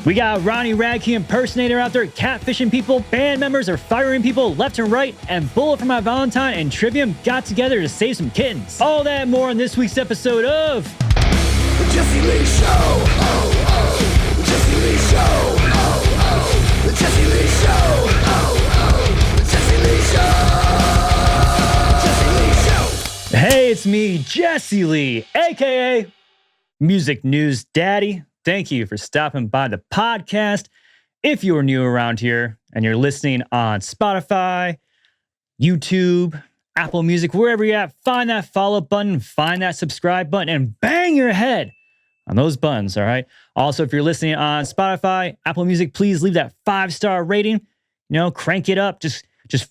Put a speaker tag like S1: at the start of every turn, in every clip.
S1: We got Ronnie Radke Impersonator out there catfishing people, band members are firing people left and right, and Bullet for My Valentine and Trivium got together to save some kittens. All that and more on this week's episode of
S2: The Jesse Lee Show. Oh, oh. The Jesse Lee Show. Oh, oh. The Jesse Lee Show. Oh, oh. The Jesse Lee Show. Jesse Lee Show.
S1: Hey, it's me, Jesse Lee, aka Music News Daddy. Thank you for stopping by the podcast. If you are new around here and you're listening on Spotify, YouTube, Apple Music, wherever you're at, find that follow button, find that subscribe button, and bang your head on those buttons, all right? Also, if you're listening on Spotify, Apple Music, please leave that 5-star rating. You know, crank it up. Just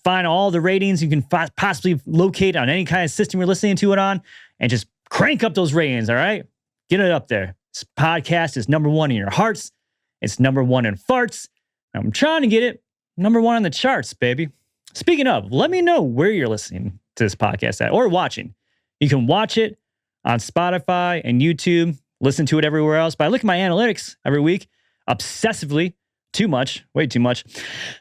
S1: find all the ratings you can possibly locate on any kind of system you're listening to it on, and just crank up those ratings, all right? Get it up there. This podcast is number one in your hearts. It's number one in farts. I'm trying to get it number one on the charts, baby. Speaking of, let me know where you're listening to this podcast at or watching. You can watch it on Spotify and YouTube, listen to it everywhere else. But I look at my analytics every week, obsessively, too much, way too much.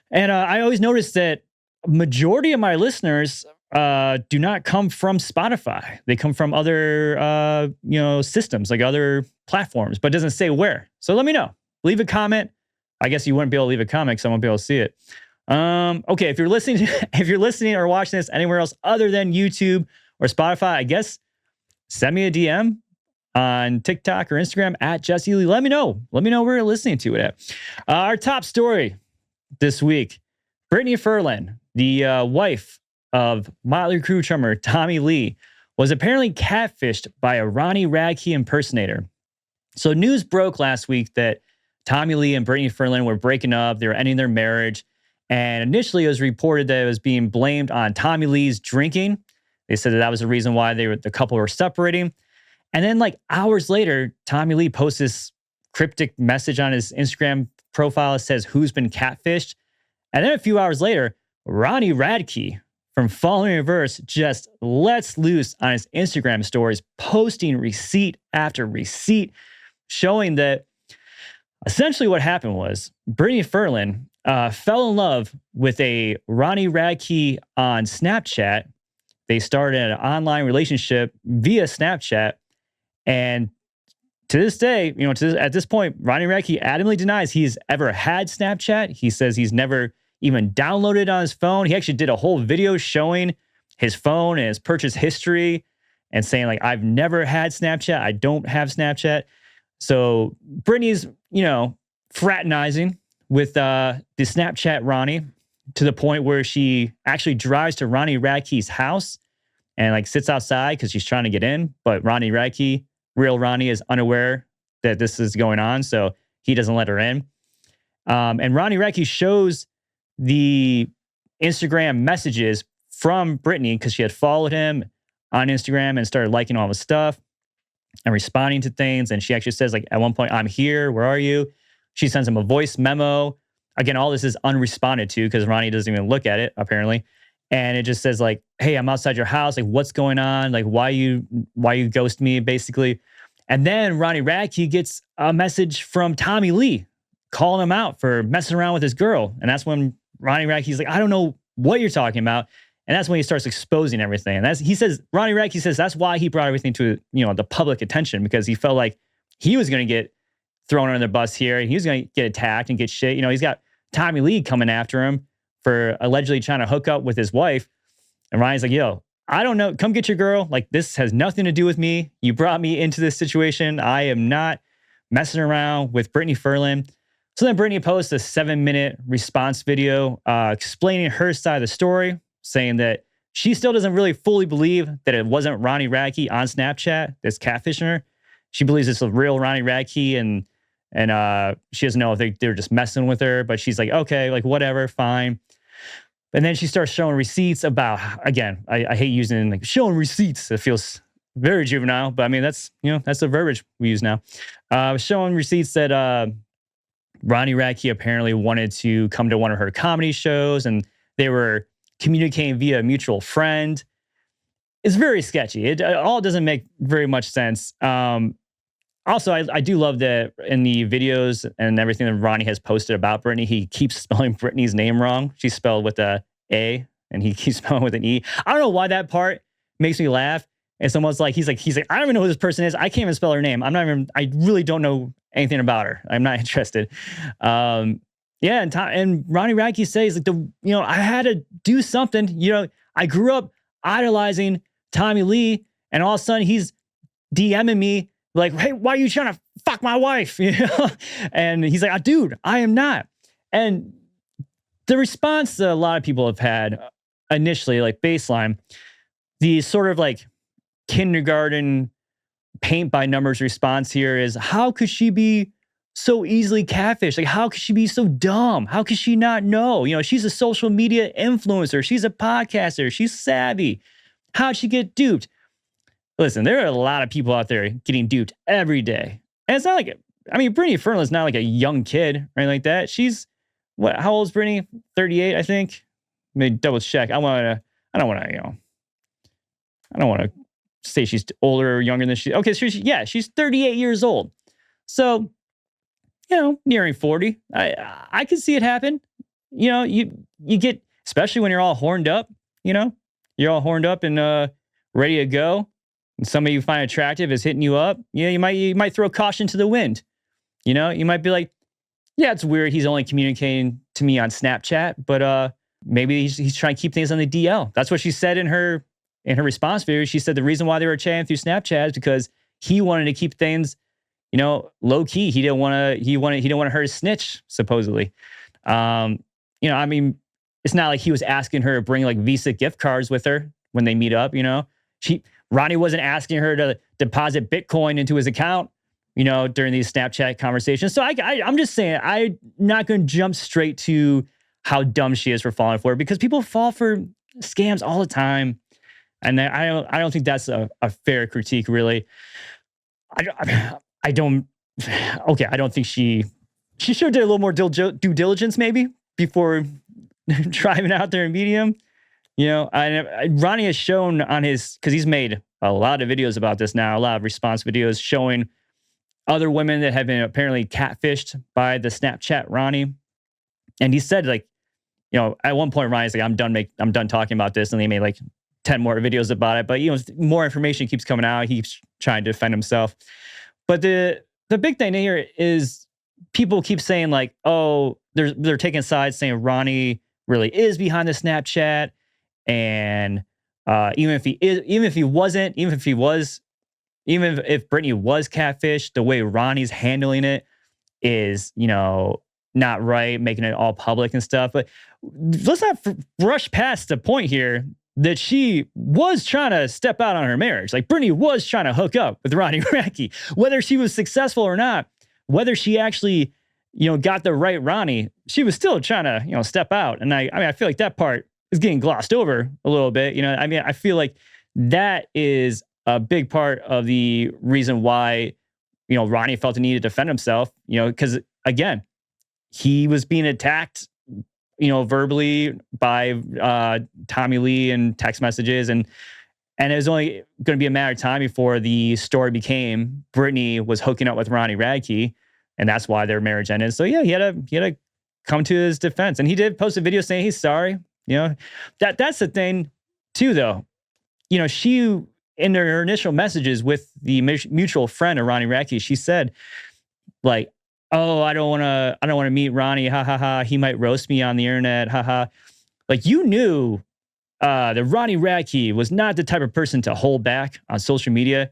S1: And I always notice that majority of my listeners do not come from Spotify. They come from other, systems, like other platforms, but it doesn't say where. So let me know. Leave a comment. I guess you wouldn't be able to leave a comment because I won't be able to see it. Okay, if you're listening or watching this anywhere else other than YouTube or Spotify, I guess send me a DM on TikTok or Instagram at Jesse Lee. Let me know. Let me know where you're listening to it at. Our top story this week: Brittany Furlan, the wife of Motley Crue drummer Tommy Lee, was apparently catfished by a Ronnie Radke impersonator. So news broke last week that Tommy Lee and Brittany Furlan were breaking up. They were ending their marriage. And initially it was reported that it was being blamed on Tommy Lee's drinking. They said that was the reason why the couple were separating. And then like hours later, Tommy Lee posts this cryptic message on his Instagram profile that says, "Who's been catfished?" And then a few hours later, Ronnie Radke from Falling in Reverse just lets loose on his Instagram stories, posting receipt after receipt, showing that essentially what happened was Brittany Furlan fell in love with a Ronnie Radke on Snapchat. They started an online relationship via Snapchat. And to this day, at this point, Ronnie Radke adamantly denies he's ever had Snapchat. He says he's never even downloaded it on his phone. He actually did a whole video showing his phone and his purchase history and saying, like, I've never had Snapchat. I don't have Snapchat. So Brittany's, fraternizing with the Snapchat Ronnie to the point where she actually drives to Ronnie Radke's house and like sits outside because she's trying to get in. But Ronnie Radke, real Ronnie, is unaware that this is going on. So he doesn't let her in. And Ronnie Radke shows the Instagram messages from Brittany because she had followed him on Instagram and started liking all his stuff and responding to things. And she actually says, like, at one point, "I'm here. Where are you?" She sends him a voice memo. Again, all this is unresponded to because Ronnie doesn't even look at it, apparently. And it just says, like, "Hey, I'm outside your house. Like, what's going on? Like, why you ghost me?" basically. And then Ronnie Radke gets a message from Tommy Lee calling him out for messing around with his girl. And that's when Ronnie Radke's like, "I don't know what you're talking about." And that's when he starts exposing everything. And Ronnie Radke says that's why he brought everything to, the public attention, because he felt like he was going to get thrown under the bus here. He was going to get attacked and get shit. He's got Tommy Lee coming after him for allegedly trying to hook up with his wife. And Ronnie's like, "Yo, I don't know. Come get your girl. Like, this has nothing to do with me. You brought me into this situation. I am not messing around with Brittany Furlan." So then Brittany posts a 7-minute response video explaining her side of the story, saying that she still doesn't really fully believe that it wasn't Ronnie Radke on Snapchat that's catfishing her. She believes it's a real Ronnie Radke, and she doesn't know if they were just messing with her. But she's like, okay, like whatever, fine. And then she starts showing receipts about, again, I hate using like showing receipts. It feels very juvenile, but I mean that's the verbiage we use now. Showing receipts that Ronnie Radke apparently wanted to come to one of her comedy shows, and they were communicating via a mutual friend. It's very sketchy. It all doesn't make very much sense. Also, I do love that in the videos and everything that Ronnie has posted about Brittany, he keeps spelling Brittany's name wrong. She's spelled with a A and he keeps spelling with an E. I don't know why that part makes me laugh. It's almost like he's like, I don't even know who this person is. I can't even spell her name. I really don't know anything about her. I'm not interested. And Ronnie Radke says like I had to do something. I grew up idolizing Tommy Lee, and all of a sudden he's DMing me like, hey, why are you trying to fuck my wife? And he's like, dude, I am not. And the response that a lot of people have had initially, like baseline, the sort of like kindergarten paint by numbers response here is, how could she be so easily catfished? Like, how could she be so dumb? How could she not know? She's a social media influencer. She's a podcaster. She's savvy. How'd she get duped? Listen, there are a lot of people out there getting duped every day. And it's not like, Brittany Furlan is not like a young kid or anything like that. She's, how old is Brittany? 38, I think. Let me double check. I don't want to say she's older or younger than she. Okay, so she's 38 years old. So, nearing 40. I can see it happen. You get, especially when you're all horned up, you're all horned up and ready to go. And somebody you find attractive is hitting you up. You might throw caution to the wind. You might be like, yeah, it's weird. He's only communicating to me on Snapchat, but maybe he's trying to keep things on the DL. That's what she said in her response video. She said the reason why they were chatting through Snapchat is because he wanted to keep things, low key. He didn't want to hurt his snitch, supposedly. It's not like he was asking her to bring like Visa gift cards with her when they meet up. Ronnie wasn't asking her to deposit Bitcoin into his account, during these Snapchat conversations. So I'm just saying, I'm not going to jump straight to how dumb she is for falling for it, because people fall for scams all the time. And I don't think that's a fair critique, really. I don't think she should have did a little more due diligence maybe before driving out there and meeting him. Ronnie has shown on because he's made a lot of videos about this now, a lot of response videos showing other women that have been apparently catfished by the Snapchat Ronnie. And he said at one point Ronnie's like, I'm done talking about this. And they made like 10 more videos about it. But more information keeps coming out. He keeps trying to defend himself. But the big thing here is people keep saying like, oh, they're taking sides saying Ronnie really is behind the Snapchat. And even if Brittany was catfished, the way Ronnie's handling it is, not right, making it all public and stuff. But let's not rush past the point here that she was trying to step out on her marriage. Like Brittany was trying to hook up with Ronnie Radke, whether she was successful or not, whether she actually, got the right Ronnie, she was still trying to, step out. And I feel like that part is getting glossed over a little bit. I feel like that is a big part of the reason why, Ronnie felt the need to defend himself, because again, he was being attacked, verbally by Tommy Lee and text messages. And it was only going to be a matter of time before the story became Brittany was hooking up with Ronnie Radke. And that's why their marriage ended. So yeah, he had to come to his defense. And he did post a video saying he's sorry. That's the thing too, though. She, in her initial messages with the mutual friend of Ronnie Radke, she said like, oh, I don't want to meet Ronnie. Ha ha ha. He might roast me on the internet. Ha ha. Like you knew that Ronnie Radke was not the type of person to hold back on social media.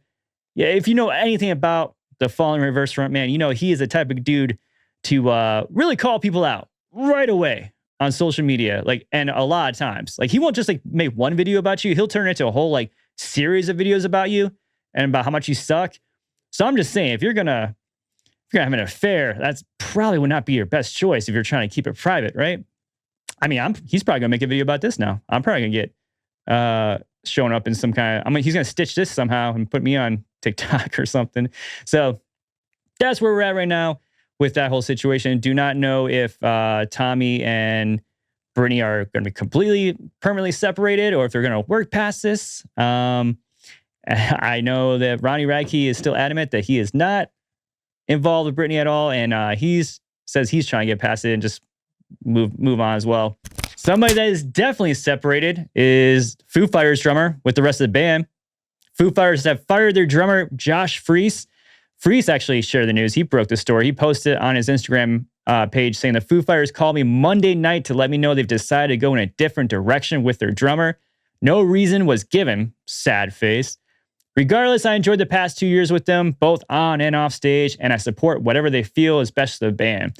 S1: Yeah. If you know anything about the fallen reverse front man, he is the type of dude to really call people out right away on social media. Like, and a lot of times, like he won't just like make one video about you. He'll turn it into a whole like series of videos about you and about how much you suck. So I'm just saying, if you're gonna have an affair, that's probably would not be your best choice if you're trying to keep it private, right? He's probably gonna make a video about this now. I'm probably gonna get shown up in some kind of, he's gonna stitch this somehow and put me on TikTok or something. So that's where we're at right now with that whole situation. Do not know if Tommy and Brittany are going to be completely permanently separated or if they're going to work past this. I know that Ronnie Radke is still adamant that he is not involved with Brittany at all, and says he's trying to get past it and just move on as well. Somebody that is definitely separated is Foo Fighters drummer with the rest of the band. Foo Fighters have fired their drummer, Josh Freese. Freese actually shared the news. He broke the story. He posted on his Instagram page saying the Foo Fighters called me Monday night to let me know they've decided to go in a different direction with their drummer. No reason was given. Sad face. Regardless, I enjoyed the past 2 years with them, both on and off stage, and I support whatever they feel is best for the band.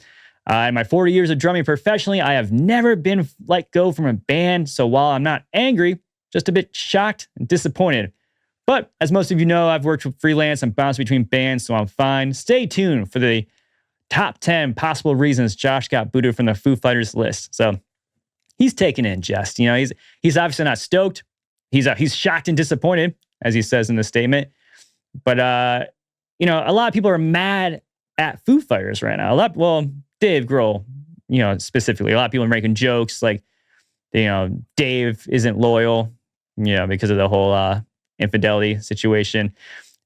S1: In my 40 years of drumming professionally, I have never been let go from a band, so while I'm not angry, just a bit shocked and disappointed. But as most of you know, I've worked with freelance and bounced between bands, so I'm fine. Stay tuned for the top 10 possible reasons Josh got booted from the Foo Fighters list. So he's taking it in jest. You know, he's obviously not stoked. He's shocked and disappointed, as he says in the statement. But you know, a lot of people are mad at Foo Fighters right now. Dave Grohl, you know, specifically. A lot of people are making jokes like, you know, Dave isn't loyal, you know, because of the whole infidelity situation.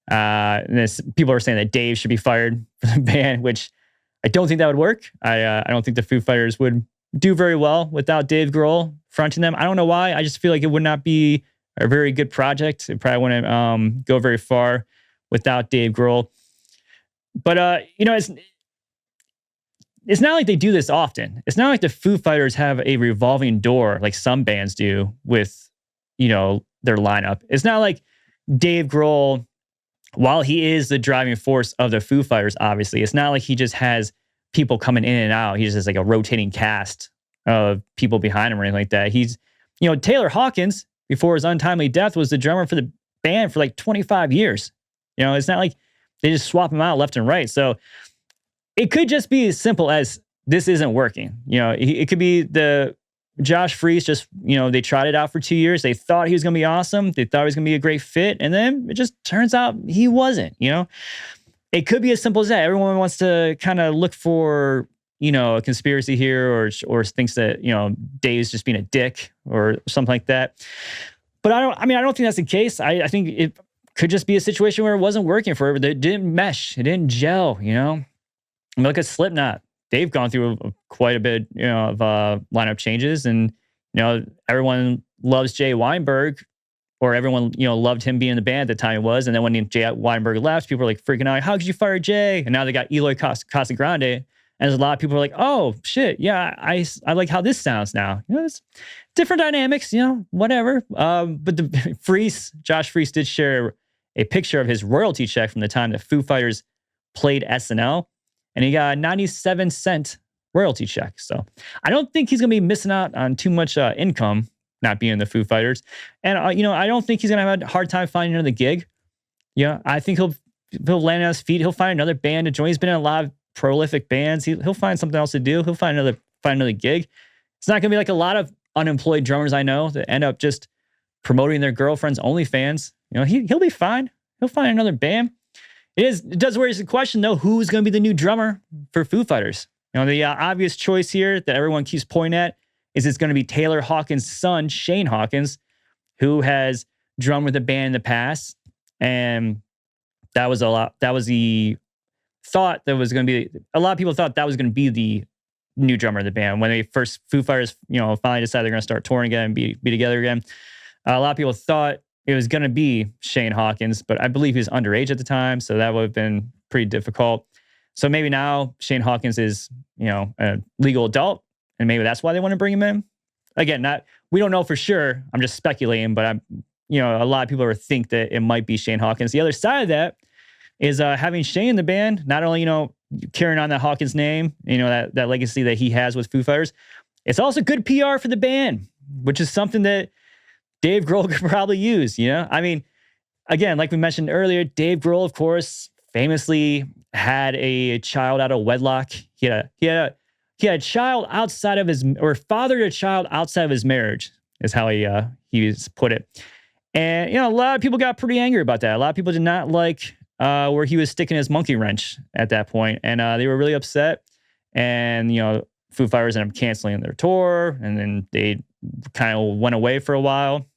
S1: People are saying that Dave should be fired from the band, which I don't think that would work. I don't think the Foo Fighters would do very well without Dave Grohl fronting them. I don't know why. I just feel like it would not be a very good project. It probably wouldn't go very far without Dave Grohl. But you know, it's not like they do this often. It's not like the Foo Fighters have a revolving door like some bands do with, you know, their lineup. It's not like Dave Grohl, while he is the driving force of the Foo Fighters, obviously, it's not like he just has people coming in and out. He just has like a rotating cast of people behind him or anything like that. He's, you know, Taylor Hawkins, before his untimely death, was the drummer for the band for like 25 years. You know, it's not like they just swap him out left and right. So it could just be as simple as this isn't working. You know, it could be the Josh Freese just, you know, they tried it out for 2 years. They thought he was going to be awesome. They thought he was going to be a great fit. And then it just turns out he wasn't, you know. It could be as simple as that. Everyone wants to kind of look for, you know, a conspiracy here or thinks that, you know, Dave's just being a dick or something like that. But I don't think that's the case. I think it could just be a situation where it wasn't working for her. It didn't mesh. It didn't gel, you know. I mean, look at Slipknot. They've gone through quite a bit, you know, of lineup changes, and you know, everyone loves Jay Weinberg, or everyone, you know, loved him being in the band at the time it was. And then when Jay Weinberg left, people were like freaking out, how could you fire Jay? And now they got Eloy Casagrande, and there's a lot of people who are like, oh shit, yeah, I like how this sounds now. You know, it's different dynamics, you know, whatever. But Josh Freese did share a picture of his royalty check from the time the Foo Fighters played SNL. And he got a 97-cent royalty check. So I don't think he's going to be missing out on too much income not being in the Foo Fighters. And, you know, I don't think he's going to have a hard time finding another gig. Yeah, I think he'll land on his feet. He'll find another band to join. He's been in a lot of prolific bands. He'll find something else to do. He'll find another gig. It's not going to be like a lot of unemployed drummers I know that end up just promoting their girlfriend's OnlyFans. You know, he'll be fine. He'll find another band. It does raise the question, though, who's going to be the new drummer for Foo Fighters? You know, the obvious choice here that everyone keeps pointing at is it's going to be Taylor Hawkins' son, Shane Hawkins, who has drummed with the band in the past. And that was the thought that was going to be, a lot of people thought that was going to be the new drummer of the band. When they first, Foo Fighters, you know, finally decided they're going to start touring again and be together again. A lot of people thought it was going to be Shane Hawkins, but I believe he was underage at the time, so that would have been pretty difficult. So maybe now Shane Hawkins is, you know, a legal adult, and maybe that's why they want to bring him in. Again, we don't know for sure. I'm just speculating, but you know, a lot of people think that it might be Shane Hawkins. The other side of that is having Shane in the band, not only, you know, carrying on that Hawkins name, you know, that legacy that he has with Foo Fighters. It's also good PR for the band, which is something that Dave Grohl could probably use, you know? I mean, again, like we mentioned earlier, Dave Grohl, of course, famously had a child out of wedlock. He had a child outside of fathered a child outside of his marriage, is how he put it. And, you know, a lot of people got pretty angry about that. A lot of people did not like where he was sticking his monkey wrench at that point. And they were really upset. And, you know, Foo Fighters ended up canceling their tour, and then they kind of went away for a while.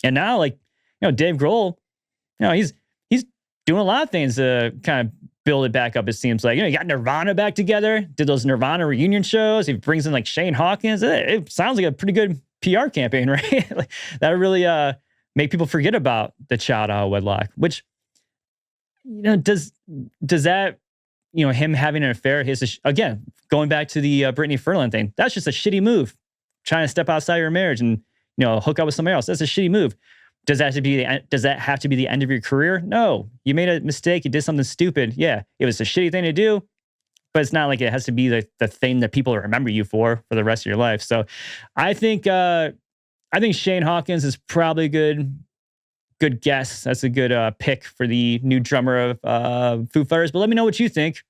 S1: And now, like, you know, Dave Grohl, you know, he's doing a lot of things to kind of build it back up. It seems like, you got Nirvana back together, did those Nirvana reunion shows. He brings in like Shane Hawkins. It sounds like a pretty good PR campaign, right? Like that really make people forget about the child out of wedlock, which, does that, him having an affair, again, going back to the Brittany Furlan thing, that's just a shitty move. Trying to step outside your marriage and, hook up with somebody else. That's a shitty move. Does that have to be the end of your career? No. You made a mistake. You did something stupid. Yeah, it was a shitty thing to do, but it's not like it has to be the thing that people remember you for the rest of your life. So I think Shane Hawkins is probably a good guess. That's a good pick for the new drummer of Foo Fighters. But let me know what you think.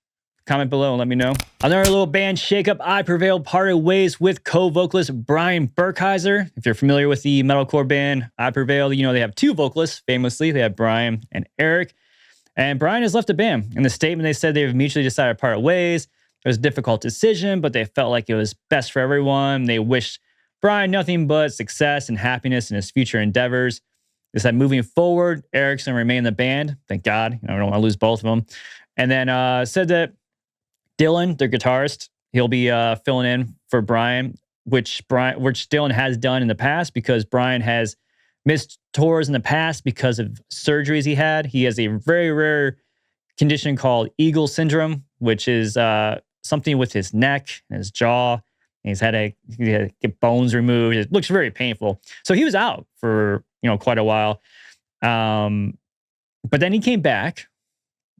S1: Comment below and let me know. Another little band shakeup. I Prevail parted ways with co-vocalist Brian Burkheiser. If you're familiar with the metalcore band I Prevail, they have two vocalists. Famously, they have Brian and Eric. And Brian has left the band. In the statement, they said they've mutually decided to part ways. It was a difficult decision, but they felt like it was best for everyone. They wished Brian nothing but success and happiness in his future endeavors. They said moving forward, Eric's going to remain in the band. Thank God. I don't want to lose both of them. And then said that Dylan, their guitarist, he'll be filling in for Brian, which Dylan has done in the past because Brian has missed tours in the past because of surgeries he had. He has a very rare condition called Eagle syndrome, which is something with his neck and his jaw. And he had to get bones removed. It looks very painful. So he was out for quite a while. But then he came back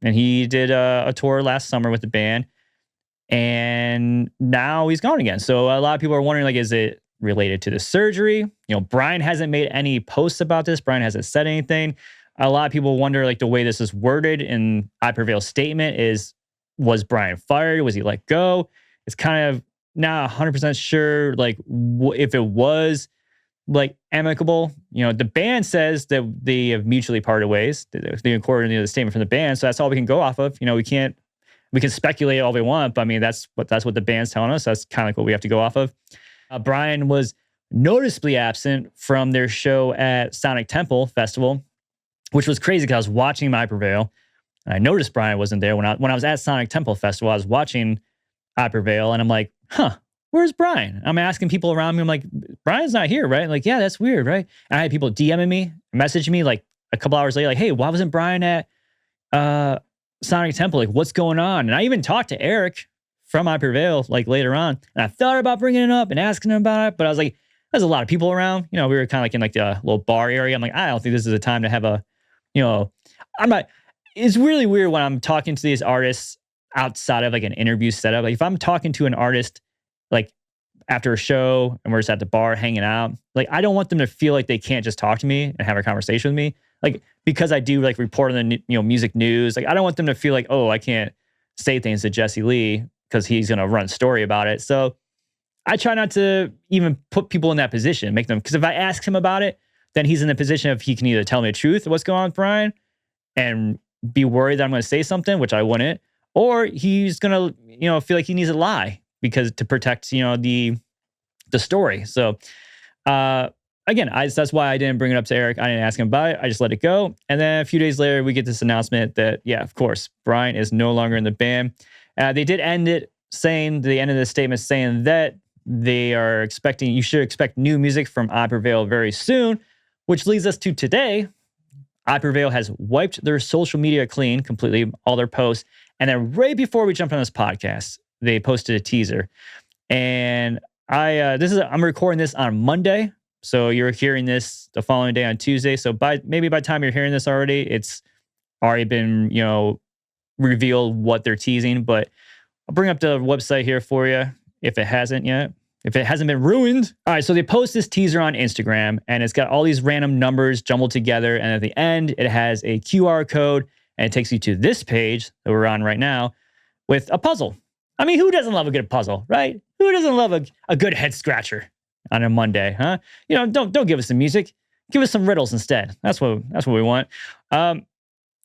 S1: and he did a tour last summer with the band. And now he's gone again. So a lot of people are wondering, like, is it related to the surgery? Brian hasn't made any posts about this. Brian hasn't said anything. A lot of people wonder, like, the way this is worded in I Prevail's statement was Brian fired? Was he let go? It's kind of not 100% sure, like, if it was, like, amicable. The band says that they have mutually parted ways. They according to the statement from the band. So that's all we can go off of. We can speculate all we want, but I mean, that's what the band's telling us. That's kind of like what we have to go off of. Brian was noticeably absent from their show at Sonic Temple Festival, which was crazy because I was watching I Prevail, and I noticed Brian wasn't there. When I was at Sonic Temple Festival, I was watching I Prevail, and I'm like, where's Brian? I'm asking people around me. I'm like, Brian's not here, right? Like, yeah, that's weird, right? And I had people DMing me, messaging me like a couple hours later, like, hey, why wasn't Brian at Sonic Temple? Like, what's going on? And I even talked to Eric from I Prevail like later on, and I thought about bringing it up and asking him about it, but I was like, there's a lot of people around. We were kind of like in like the little bar area. I'm like, I don't think this is a time to have it's really weird when I'm talking to these artists outside of like an interview setup. Like if I'm talking to an artist like after a show and we're just at the bar hanging out, like I don't want them to feel like they can't just talk to me and have a conversation with me. Like, because I do like report on the music news, like I don't want them to feel like, oh, I can't say things to Jesse Lee because he's gonna run a story about it. So I try not to even put people in that position, make them, because if I ask him about it, then he's in the position of he can either tell me the truth of what's going on with Brian and be worried that I'm gonna say something, which I wouldn't, or he's gonna feel like he needs to lie because to protect the story. So again, that's why I didn't bring it up to Eric. I didn't ask him about it. I just let it go. And then a few days later, we get this announcement that, yeah, of course, Brian is no longer in the band. They did end it saying, the end of the statement saying that you should expect new music from I Prevail very soon, which leads us to today. I Prevail has wiped their social media clean completely, all their posts. And then right before we jumped on this podcast, they posted a teaser. And I'm recording this on Monday. So you're hearing this the following day on Tuesday. So maybe by the time you're hearing this already, it's already been, revealed what they're teasing. But I'll bring up the website here for you if it hasn't yet. If it hasn't been ruined. All right, so they post this teaser on Instagram, and it's got all these random numbers jumbled together. And at the end, it has a QR code, and it takes you to this page that we're on right now with a puzzle. I mean, who doesn't love a good puzzle, right? Who doesn't love a good head scratcher on a Monday, huh? Don't give us the music. Give us some riddles instead. That's what we want.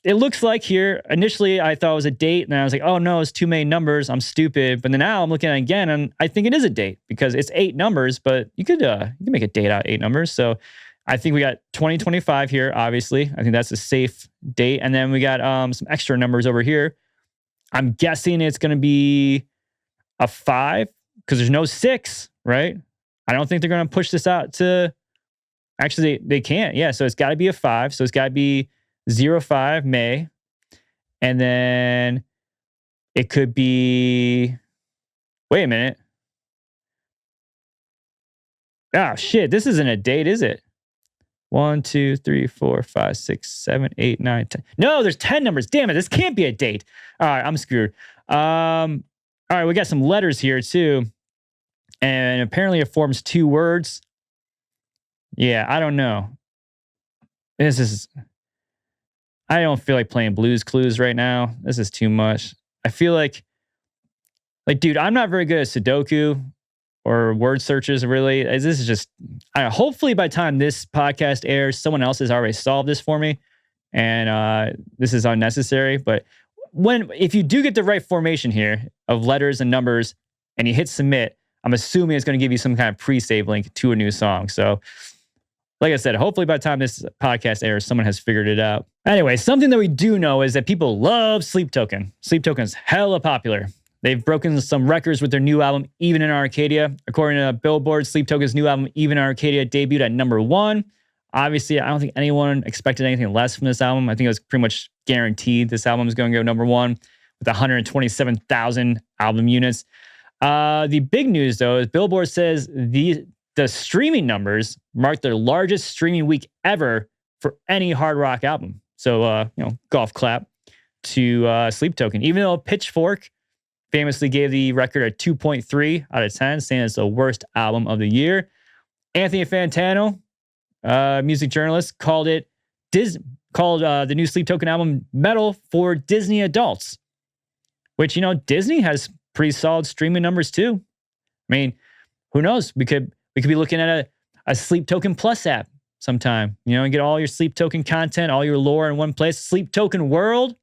S1: It looks like here, initially I thought it was a date, and I was like, oh no, it's too many numbers. I'm stupid. But then now I'm looking at it again, and I think it is a date because it's 8 numbers, but you could make a date out of 8 numbers. So I think we got 2025 here, obviously. I think that's a safe date. And then we got some extra numbers over here. I'm guessing it's going to be a 5 because there's no 6, right? I don't think they're going to push this out to. Actually, they can't. Yeah, so it's got to be a 5. So it's got to be 05 May. And then it could be. Wait a minute. Oh, shit. This isn't a date, is it? 1, 2, 3, 4, 5, 6, 7, 8, 9, 10. No, there's 10 numbers. Damn it. This can't be a date. All right, I'm screwed. All right, we got some letters here too. And apparently it forms 2 words. Yeah, I don't know. I don't feel like playing Blues Clues right now. This is too much. I feel like, dude, I'm not very good at Sudoku or word searches, really. This is just, hopefully by the time this podcast airs, someone else has already solved this for me. And this is unnecessary. But if you do get the right formation here of letters and numbers and you hit submit, I'm assuming it's going to give you some kind of pre-save link to a new song. So, like I said, hopefully by the time this podcast airs, someone has figured it out. Anyway, something that we do know is that people love Sleep Token. Sleep Token's hella popular. They've broken some records with their new album, Even In Arcadia. According to Billboard, Sleep Token's new album, Even In Arcadia, debuted at number 1. Obviously, I don't think anyone expected anything less from this album. I think it was pretty much guaranteed this album is going to go number 1 with 127,000 album units. The big news, though, is Billboard says the streaming numbers marked their largest streaming week ever for any hard rock album. So, golf clap to Sleep Token. Even though Pitchfork famously gave the record a 2.3 out of 10, saying it's the worst album of the year. Anthony Fantano, music journalist, called the new Sleep Token album metal for Disney adults, which, Disney has pretty solid streaming numbers too. I mean, who knows? We could be looking at a Sleep Token Plus app sometime, and get all your Sleep Token content, all your lore in one place. Sleep Token World.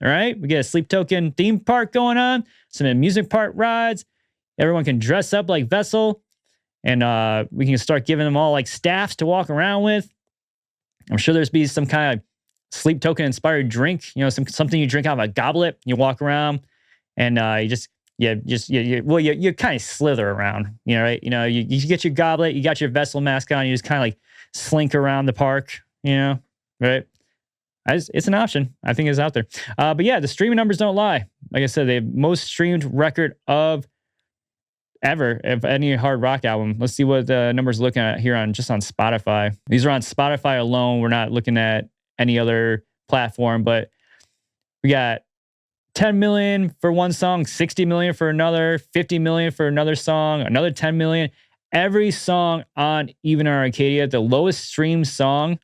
S1: All right. We get a Sleep Token theme park going on, some amusement park rides. Everyone can dress up like Vessel, and we can start giving them all like staffs to walk around with. I'm sure there's be some kind of Sleep Token inspired drink, something you drink out of a goblet. You walk around and you kind of slither around, right? You get your goblet, you got your Vessel mask on, you just kind of like slink around the park, right? It's an option. I think it's out there. But yeah, the streaming numbers don't lie. Like I said, the most streamed record of any hard rock album. Let's see what the numbers are looking at here on Spotify. These are on Spotify alone. We're not looking at any other platform, but we got 10 million for one song, 60 million for another, 50 million for another song, another 10 million. Every song on Even In Arcadia, the lowest streamed song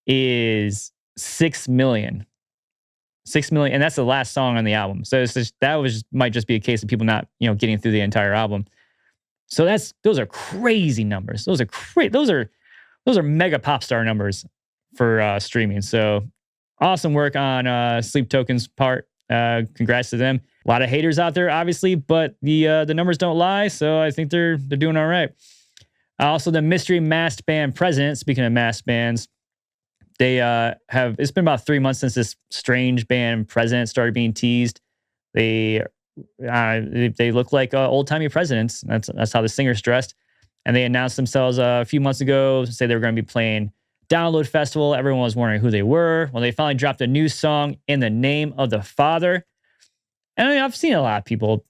S1: is 6 million. 6 million, and that's the last song on the album. So might just be a case of people not, getting through the entire album. So those are crazy numbers. Those are mega pop star numbers for streaming. So awesome work on Sleep Token's part. Congrats to them. A lot of haters out there, obviously, but the numbers don't lie. So I think they're doing all right. Also, the mystery masked band president. Speaking of masked bands, they it's been about 3 months since this strange band president started being teased. They look like old-timey presidents. That's how the singer's dressed. And they announced themselves a few months ago, say they were going to be playing Download Festival. Everyone was wondering who they were. Well, they finally dropped a new song, In the Name of the Father. And I've seen a lot of people,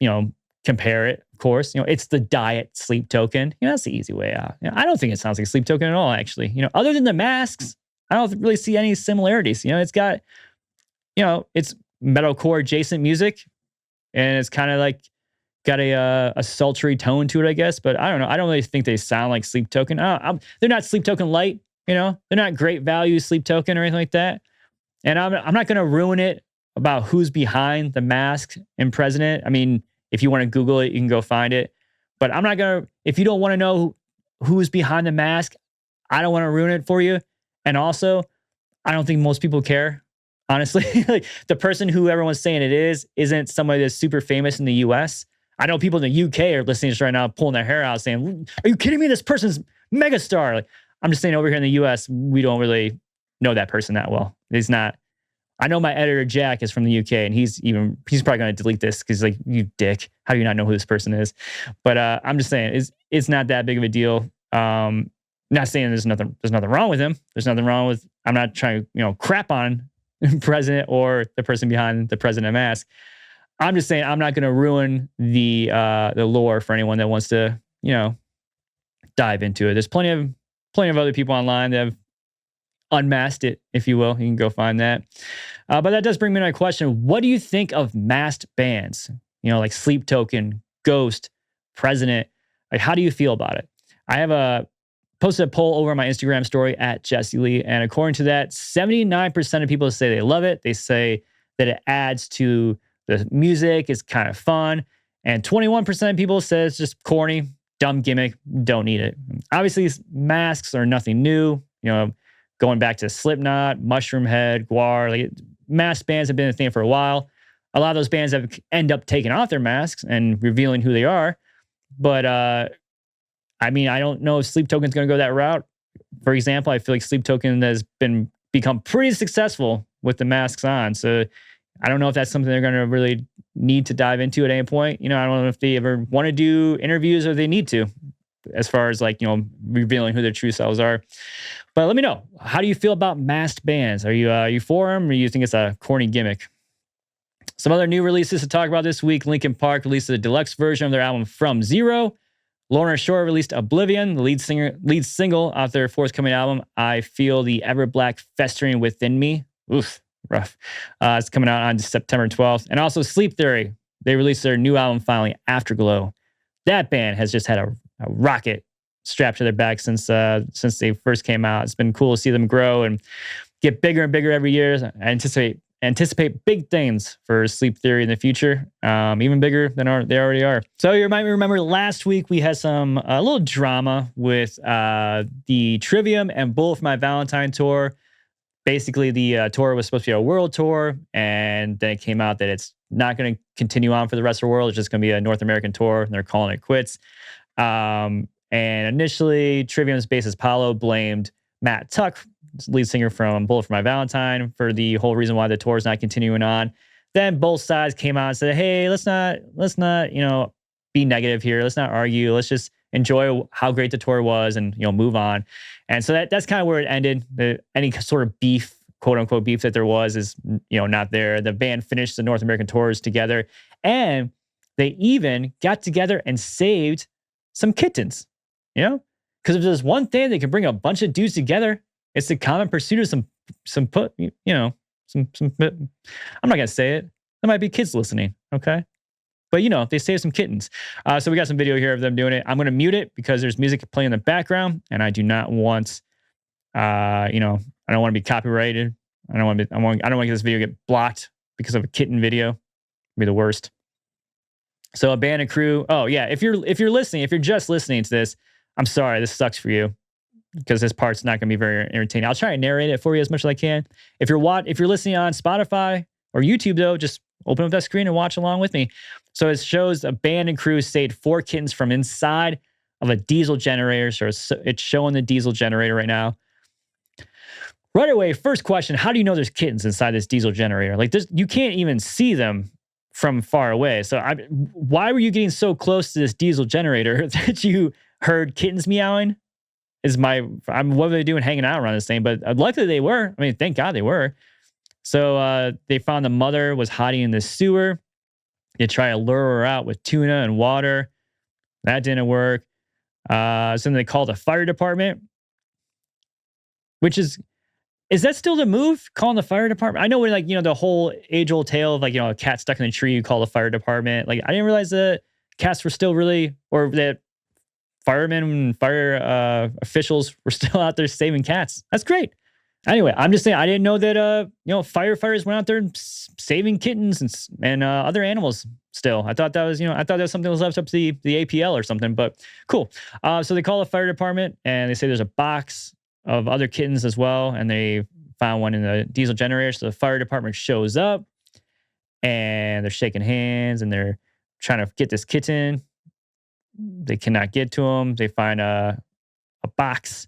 S1: compare it, of course. It's the Diet Sleep Token. That's the easy way out. I don't think it sounds like Sleep Token at all, actually. Other than the masks, I don't really see any similarities. It's got, it's metalcore adjacent music, and it's kind of like got a sultry tone to it, I guess. But I don't know. I don't really think they sound like Sleep Token. They're not Sleep Token light. They're not great value Sleep Token or anything like that. And I'm not going to ruin it about who's behind the mask and president. I mean, if you want to Google it, you can go find it. But I'm not going to, if you don't want to know who's behind the mask, I don't want to ruin it for you. And also, I don't think most people care, honestly. Like, the person who everyone's saying it isn't somebody that's super famous in the US. I know people in the UK are listening to this right now, pulling their hair out saying, are you kidding me? This person's megastar. Like, I'm just saying over here in the US, we don't really know that person that well. He's not I know my editor Jack is from the UK, and he's probably going to delete this because like, you dick, how do you not know who this person is? But I'm just saying it's not that big of a deal. Not saying there's nothing wrong with him. There's nothing wrong with. I'm not trying to crap on president or the person behind the president mask. I'm just saying I'm not going to ruin the lore for anyone that wants to dive into it. There's plenty of other people online that have unmasked it, if you will. You can go find that. But that does bring me to my question. What do you think of masked bands? Like Sleep Token, Ghost, President. Like, how do you feel about it? I have posted a poll over my Instagram story at Jesse Lee. And according to that, 79% of people say they love it. They say that it adds to the music. It's kind of fun. And 21% of people say it's just corny, dumb gimmick. Don't need it. Obviously, masks are nothing new. Going back to Slipknot, Mushroom Head, Guar, like mask bands have been a thing for a while. A lot of those bands have end up taking off their masks and revealing who they are. But I don't know if Sleep Token's going to go that route. For example, I feel like Sleep Token has become pretty successful with the masks on. So I don't know if that's something they're going to really need to dive into at any point. I don't know if they ever want to do interviews or they need to, as far as revealing who their true selves are. But let me know. How do you feel about masked bands? Are you for them, or you think it's a corny gimmick? Some other new releases to talk about this week. Linkin Park released a deluxe version of their album From Zero. Lorna Shore released Oblivion, the lead single off their forthcoming album. I Feel the Ever Black Festering Within Me. Oof, rough. It's coming out on September 12th. And also Sleep Theory. They released their new album finally, Afterglow. That band has just had a rocket strapped to their back since they first came out. It's been cool to see them grow and get bigger and bigger every year. I anticipate big things for Sleep Theory in the future, even bigger than they already are. So you might remember last week we had a little drama with the Trivium and Bullet for My Valentine tour. Basically, the tour was supposed to be a world tour, and then it came out that it's not going to continue on for the rest of the world. It's just going to be a North American tour, and they're calling it quits. And initially, Trivium's bassist Paulo blamed Matt Tuck, lead singer from Bullet for My Valentine, for the whole reason why the tour is not continuing on. Then both sides came out and said, "Hey, let's not, be negative here. Let's not argue. Let's just enjoy how great the tour was and move on." And so that's kind of where it ended. Any sort of beef, quote unquote beef that there was, is not there. The band finished the North American tours together, and they even got together and saved some kittens. Because if there's one thing that can bring a bunch of dudes together, it's the common pursuit of some. I'm not gonna say it. There might be kids listening, okay? But they saved some kittens. So we got some video here of them doing it. I'm gonna mute it because there's music playing in the background, and I do not want, I don't want to be copyrighted. I don't want to get this video get blocked because of a kitten video. It'd be the worst. So a band and crew. Oh yeah, if you're listening, if you're just listening to this, I'm sorry, this sucks for you, because this part's not going to be very entertaining. I'll try and narrate it for you as much as I can. If you're listening on Spotify or YouTube, though, just open up that screen and watch along with me. So it shows a band and crew saved 4 kittens from inside of a diesel generator. So it's showing the diesel generator right now. Right away, first question: how do you know there's kittens inside this diesel generator? Like this, you can't even see them from far away. So why were you getting so close to this diesel generator that you heard kittens meowing? What were they doing hanging out around this thing? But luckily they were. I mean, thank God they were. So they found the mother was hiding in the sewer. They tried to lure her out with tuna and water. That didn't work. So then they called the fire department, which is that still the move? Calling the fire department? I know when the whole age-old tale of a cat stuck in a tree, you call the fire department. Like, I didn't realize that cats were still or that firemen and fire officials were still out there saving cats. That's great. Anyway, I'm just saying, I didn't know that firefighters went out there and saving kittens and other animals still. I thought that was something that was left up to the APL or something, but cool. So they call the fire department and they say there's a box of other kittens as well, and they found one in the diesel generator. So the fire department shows up and they're shaking hands and they're trying to get this kitten. They cannot get to him. They find a box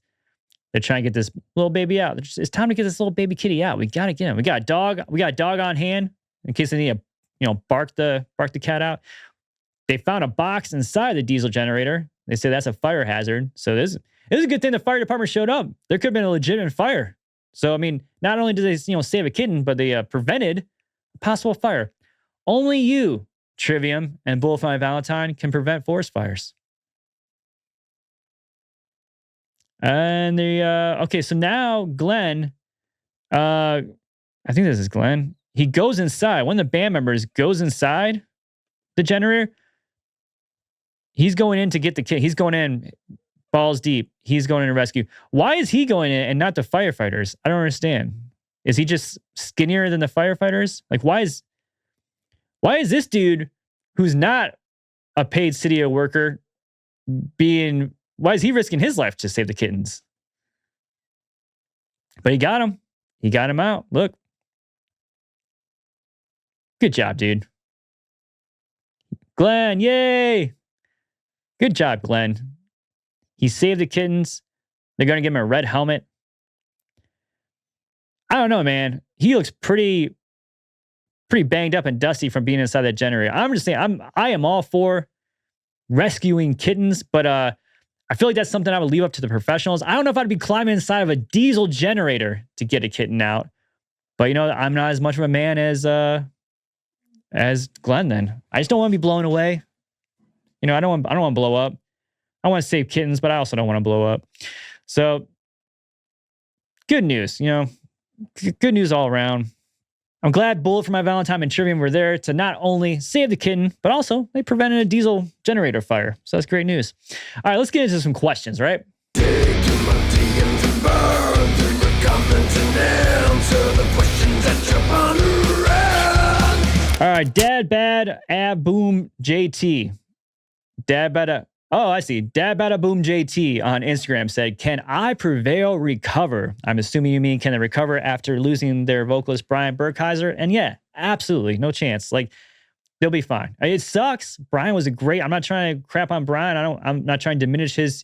S1: They're trying to get this little baby out. It's time to get this little baby kitty out. We got to get him. We got a dog. We got a dog on hand in case they need to, bark the cat out. They found a box inside the diesel generator. They say that's a fire hazard. So it was a good thing the fire department showed up. There could have been a legitimate fire. So, I mean, not only did they, save a kitten, but they prevented a possible fire. Only you, Trivium and Bullet for My Valentine, can prevent forest fires. And okay, so now Glenn, I think this is Glenn. He goes inside. One of the band members goes inside the generator. He's going in to get the kid. He's going in balls deep. He's going in to rescue. Why is he going in and not the firefighters? I don't understand. Is he just skinnier than the firefighters? Like, why is this dude who's not a paid city worker why is he risking his life to save the kittens? But he got him. He got him out. Look. Good job, dude. Glenn, yay! Good job, Glenn. He saved the kittens. They're going to give him a red helmet. I don't know, man. He looks pretty banged up and dusty from being inside that generator. I'm just saying, I am all for rescuing kittens, but I feel like that's something I would leave up to the professionals. I don't know if I'd be climbing inside of a diesel generator to get a kitten out, but I'm not as much of a man as Glenn. Then I just don't want to be blown away. I don't want to blow up. I want to save kittens, but I also don't want to blow up. So good news, good news all around. I'm glad Bullet for My Valentine and Trivium were there to not only save the kitten, but also they prevented a diesel generator fire. So that's great news. All right, let's get into some questions, right? All right, Dad Bad Ab Boom JT. Dad Bad. Oh, I see. Dad Bada Boom JT on Instagram said, "Can I Prevail recover?" I'm assuming you mean can they recover after losing their vocalist Brian Burkheiser? And yeah, absolutely, no chance. Like they'll be fine. It sucks. Brian was I'm not trying to crap on Brian. I'm not trying to diminish his,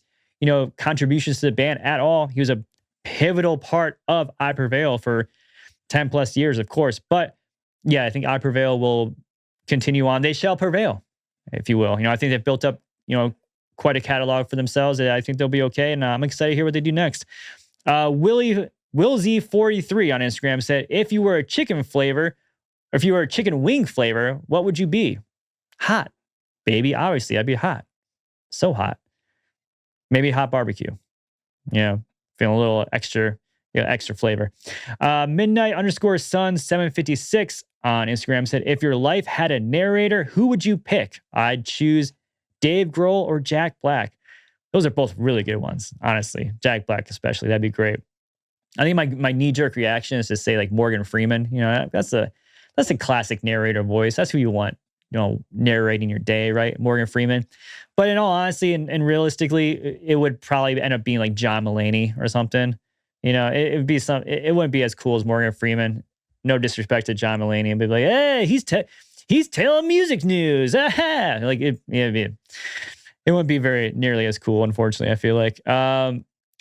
S1: contributions to the band at all. He was a pivotal part of I Prevail for 10 plus years, of course. But yeah, I think I Prevail will continue on. They shall prevail, if you will. I think they've built up, quite a catalog for themselves. I think they'll be okay, and I'm excited to hear what they do next. Willz43 on Instagram said, "If you were a chicken flavor, or if you were a chicken wing flavor, what would you be?" Hot, baby. Obviously, I'd be hot. So hot. Maybe hot barbecue. Feeling a little extra flavor. Midnight_sun756 on Instagram said, "If your life had a narrator, who would you pick?" I'd choose Dave Grohl or Jack Black. Those are both really good ones, honestly. Jack Black especially. That'd be great. I think my knee-jerk reaction is to say like Morgan Freeman. That's a classic narrator voice. That's who you want, narrating your day, right? Morgan Freeman. But in all honesty and realistically, it would probably end up being like John Mulaney or something. It would be it wouldn't be as cool as Morgan Freeman. No disrespect to John Mulaney. And be like, hey, he's telling music news. Aha! Like it wouldn't be very nearly as cool, unfortunately, I feel like.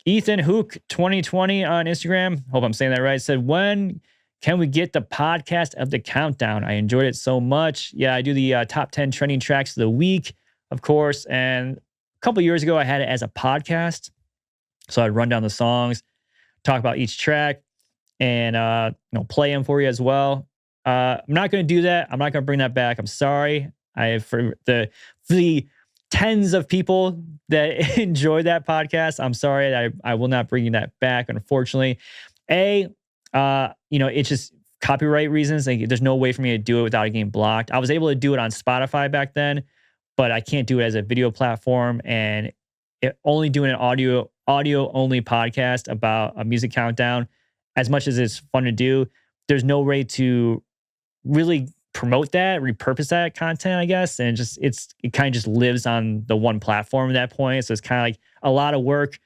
S1: Ethan Hook 2020 on Instagram, hope I'm saying that right, said, "When can we get the podcast of the countdown? I enjoyed it so much." Yeah, I do the top 10 trending tracks of the week, of course. And a couple years ago, I had it as a podcast. So I'd run down the songs, talk about each track, and play them for you as well. I'm not going to do that. I'm not going to bring that back. I'm sorry. For the tens of people that enjoy that podcast, I'm sorry. I will not bring that back, unfortunately. It's just copyright reasons. Like, there's no way for me to do it without it getting blocked. I was able to do it on Spotify back then, but I can't do it as a video platform. And only doing an audio only podcast about a music countdown, as much as it's fun to do, there's no way to really promote that, repurpose that content, I guess. And it kind of just lives on the one platform at that point. So it's kind of like a lot of work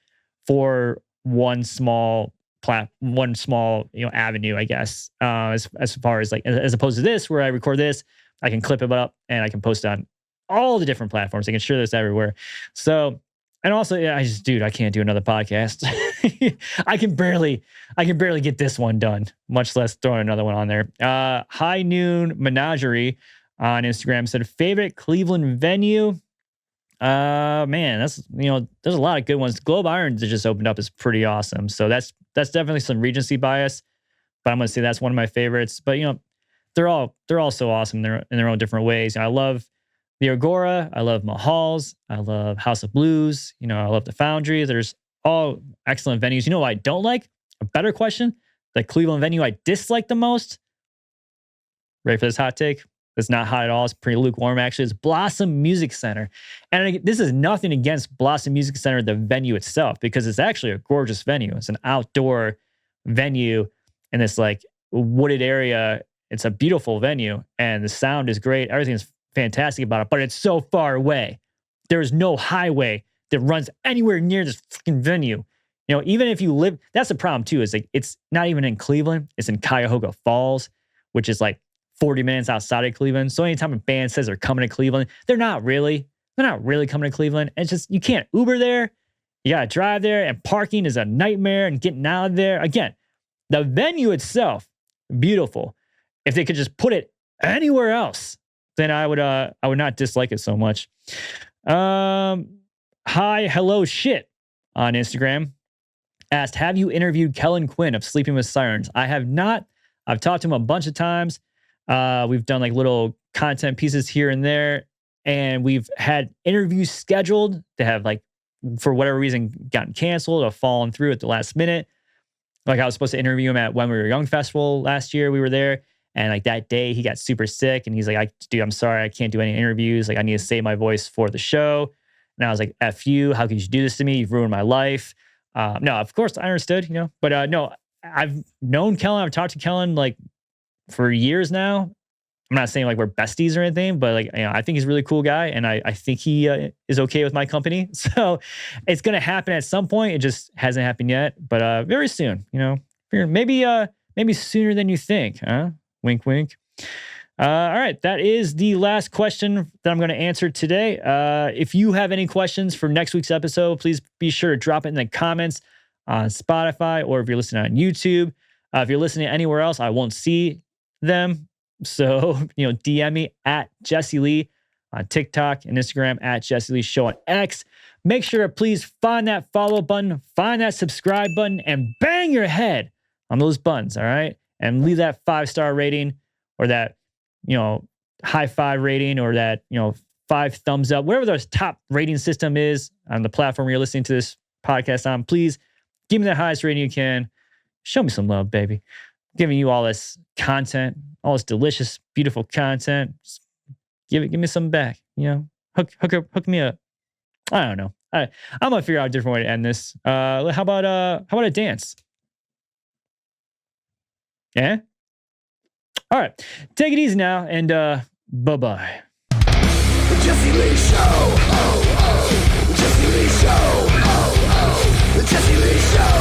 S1: for one small avenue, I guess. As far as like, as opposed to this, where I record this, I can clip it up and I can post it on all the different platforms. I can share this everywhere. So, and also, yeah, I can't do another podcast. I can barely get this one done, much less throwing another one on there. High Noon Menagerie on Instagram said favorite Cleveland venue. Man, that's, there's a lot of good ones. Globe Irons that just opened up is pretty awesome. So that's definitely some Regency bias, but I'm gonna say that's one of my favorites. But they're all so awesome. They're in their own different ways. I love the Agora. I love Mahal's. I love House of Blues. I love the Foundry. There's all excellent venues. You know what I don't like? A better question. The Cleveland venue I dislike the most. Ready for this hot take? It's not hot at all. It's pretty lukewarm, actually. It's Blossom Music Center. And this is nothing against Blossom Music Center, the venue itself, because it's actually a gorgeous venue. It's an outdoor venue in this like wooded area. It's a beautiful venue and the sound is great. Everything's fantastic about it, but it's so far away. There's no highway that runs anywhere near this freaking venue. Even if you live, that's the problem too, is like it's not even in Cleveland. It's in Cuyahoga Falls, which is like 40 minutes outside of Cleveland. So anytime a band says they're coming to Cleveland, they're not really coming to Cleveland. It's just, you can't Uber there. You got to drive there, and parking is a nightmare, and getting out of there. Again, the venue itself, beautiful. If they could just put it anywhere else, then I would not dislike it so much. Hi, hello shit on Instagram asked, have you interviewed Kellen Quinn of Sleeping with Sirens? I have not. I've talked to him a bunch of times. We've done like little content pieces here and there, and we've had interviews scheduled that have like, for whatever reason, gotten canceled or fallen through at the last minute. Like I was supposed to interview him at When We Were Young Festival last year. We were there, and like that day he got super sick, and he's like, dude, I'm sorry, I can't do any interviews. Like I need to save my voice for the show. And I was like, F you, how could you do this to me? You've ruined my life. No, of course I understood, but no, I've known Kellen. I've talked to Kellen like for years now. I'm not saying like we're besties or anything, but like, I think he's a really cool guy, and I think he is okay with my company. So it's going to happen at some point. It just hasn't happened yet, but very soon, maybe sooner than you think, huh? Wink, wink. All right. That is the last question that I'm going to answer today. If you have any questions for next week's episode, please be sure to drop it in the comments on Spotify, or if you're listening on YouTube. If you're listening anywhere else, I won't see them. So, DM me at Jesse Lee on TikTok and Instagram, at Jesse Lee Show on X. Make sure to please find that follow button, find that subscribe button, and bang your head on those buttons, all right? And leave that 5-star rating, or that, high five rating, or that, 5 thumbs up, whatever the top rating system is on the platform where you're listening to this podcast on. Please give me the highest rating you can. Show me some love, baby. I'm giving you all this content, all this delicious, beautiful content. Just give me some back. Hook me up. I don't know. I'm gonna figure out a different way to end this. How about a dance? Yeah. All right. Take it easy now, and bye-bye.
S2: Jesse Lee Show. Oh, oh. Jesse Lee Show. Oh, oh. Jesse Lee Show.